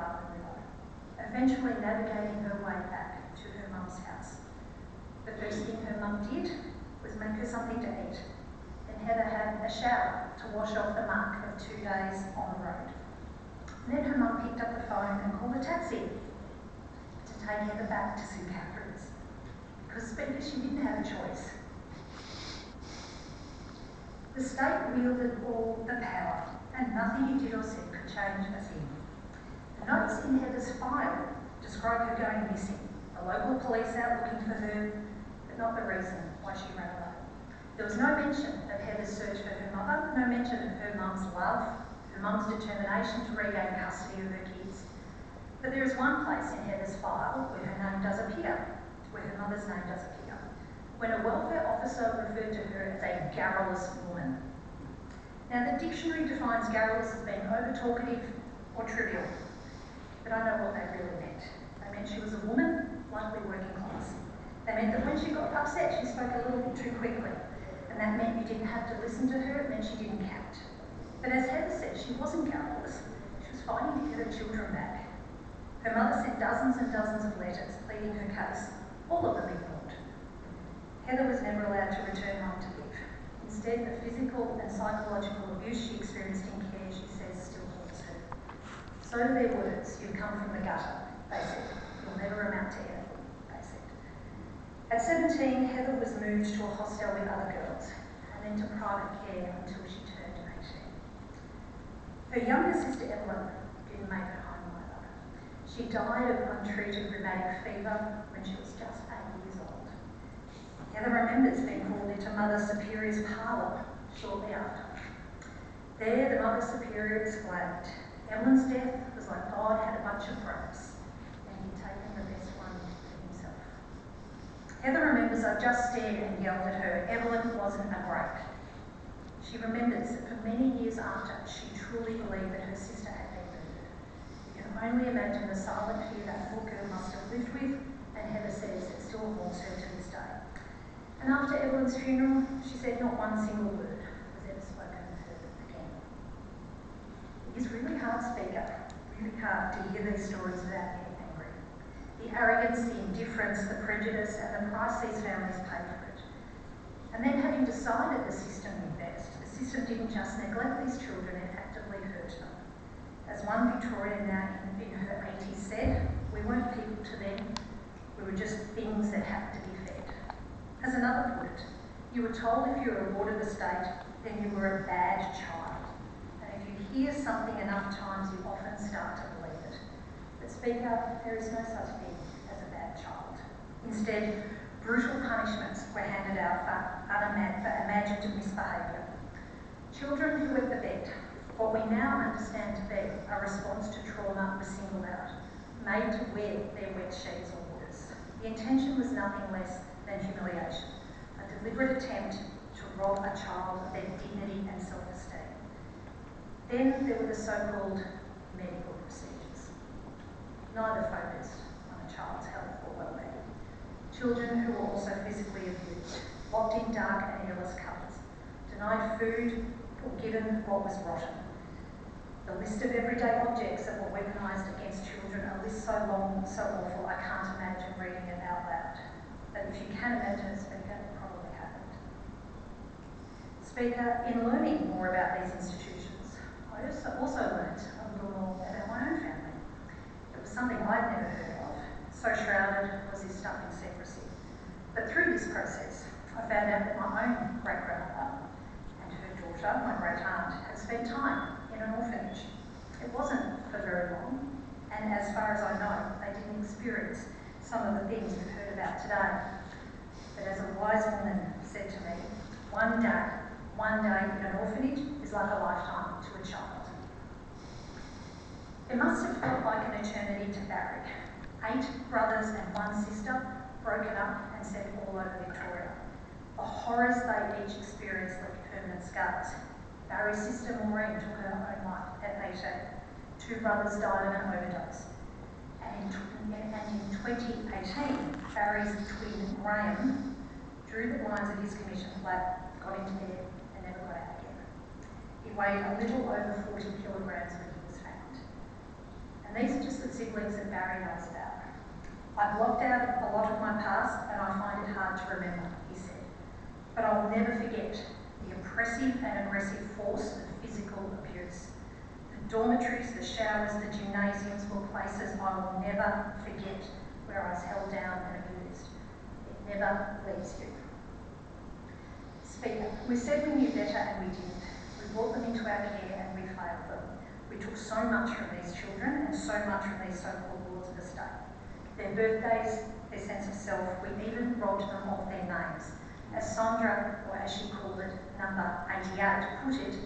father and mother, eventually navigating her way back to her mum's house. The first thing her mum did was make her something to eat. Then Heather had a shower to wash off the mark of 2 days on the road. And then her mum picked up the phone and called a taxi to take Heather back to St Catherine's. Because Speaker, she didn't have a choice. The state wielded all the power, and nothing you did or said could change a thing. The notes in Heather's file describe her going missing, the local police out looking for her, but not the reason why she ran away. There was no mention of Heather's search for her mother, no mention of her mum's love, her mum's determination to regain custody of her kids. But there is one place in Heather's file where her name does appear, where her mother's name does appear, when a welfare officer referred to her as a garrulous woman. Now, the dictionary defines garrulous as being over-talkative or trivial, but I know what they really meant. They meant she was a woman, likely working class. They meant that when she got upset, she spoke a little bit too quickly, and that meant you didn't have to listen to her, it meant she didn't count. But as Heather said, she wasn't garrulous. She was fighting to get her children back. Her mother sent dozens and dozens of letters pleading her case, all of them ignored. Heather was never allowed to return home to live. Instead, the physical and psychological abuse she experienced in care, she says, still haunts her. So do their words, "You've come from the gutter," they said. "You'll never amount to anything," they said. At 17, Heather was moved to a hostel with other girls, and then to private care until she turned 18. Her younger sister Evelyn didn't make it home either. She died of untreated rheumatic fever when she was just 8 years old. Heather remembers being called into Mother Superior's parlour shortly after. There, the Mother Superior explained, Evelyn's death was like God had a bunch of grapes and he'd taken the best one for himself. Heather remembers, "I just stared and yelled at her, Evelyn wasn't a grape." She remembers that for many years after, she truly believed that her sister had been murdered. You can only imagine the silent fear that poor girl must have lived with, and Heather says it still haunts her to this day. And after Evelyn's funeral, she said not one single word was ever spoken of her again. It is really hard, Speaker, really hard to hear these stories without getting angry. The arrogance, the indifference, the prejudice, and the price these families pay for it. And then having decided the system knew best, the system didn't just neglect these children, it actively hurt them. As one Victorian now in her 80s said, "We weren't people to them, we were just things that had to be fed." As another put it, you were told if you were a ward of the state, then you were a bad child. And if you hear something enough times, you often start to believe it. But Speaker, there is no such thing as a bad child. Instead, brutal punishments were handed out for imagined misbehaviour. Children who went to bed, what we now understand to be a response to trauma, was singled out, made to wear their wet sheets or waters. The intention was nothing less than humiliation, a deliberate attempt to rob a child of their dignity and self-esteem. Then there were the so-called medical procedures. Neither focused on a child's health or well-being. Children who were also physically abused, locked in dark and airless cupboards, denied food or given what was rotten. The list of everyday objects that were weaponised against children, a list so long, so awful, I can't imagine reading it out loud. But if you can imagine it, Speaker, it probably happened. Speaker, in learning more about these institutions, I also learnt a little more about my own family. It was something I'd never heard of. So shrouded was this stuff in secrecy. But through this process, I found out that my own great-grandmother and her daughter, my great-aunt, had spent time in an orphanage. It wasn't for very long, and as far as I know, they didn't experience some of the things we've heard about today. But as a wise woman said to me, one day in an orphanage is like a lifetime to a child. It must have felt like an eternity to Barry. 8 brothers and 1 sister broken up and sent all over Victoria. The horrors they each experienced left permanent scars. Barry's sister Maureen took her own life at 18. 2 brothers died of an overdose. And in 2018, Barry's twin Graham drew the blinds of his commission flat, got into bed and never got out again. He weighed a little over 40 kilograms when he was found. And And these are just the siblings that Barry knows about. I blocked out a lot of my past and I find it hard to remember, he said. But I'll never forget the oppressive and aggressive force of physical abuse. The dormitories, the showers, the gymnasiums were places I will never forget, where I was held down and abused. It never leaves you. Speaker, we said we knew better and we didn't. We brought them into our care and we failed them. We took so much from these children and so much from these so-called lords of the state. Their birthdays, their sense of self, we even robbed them of their names. As Sandra, or as she called it, number 88, put it,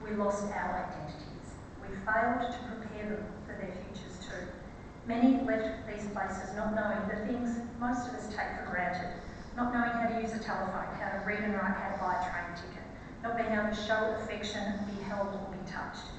we lost our identities. We failed to prepare them for their futures too. Many left these places not knowing the things most of us take for granted, not knowing how to use a telephone, how to read and write, how to buy a train ticket, not being able to show affection, be held or be touched.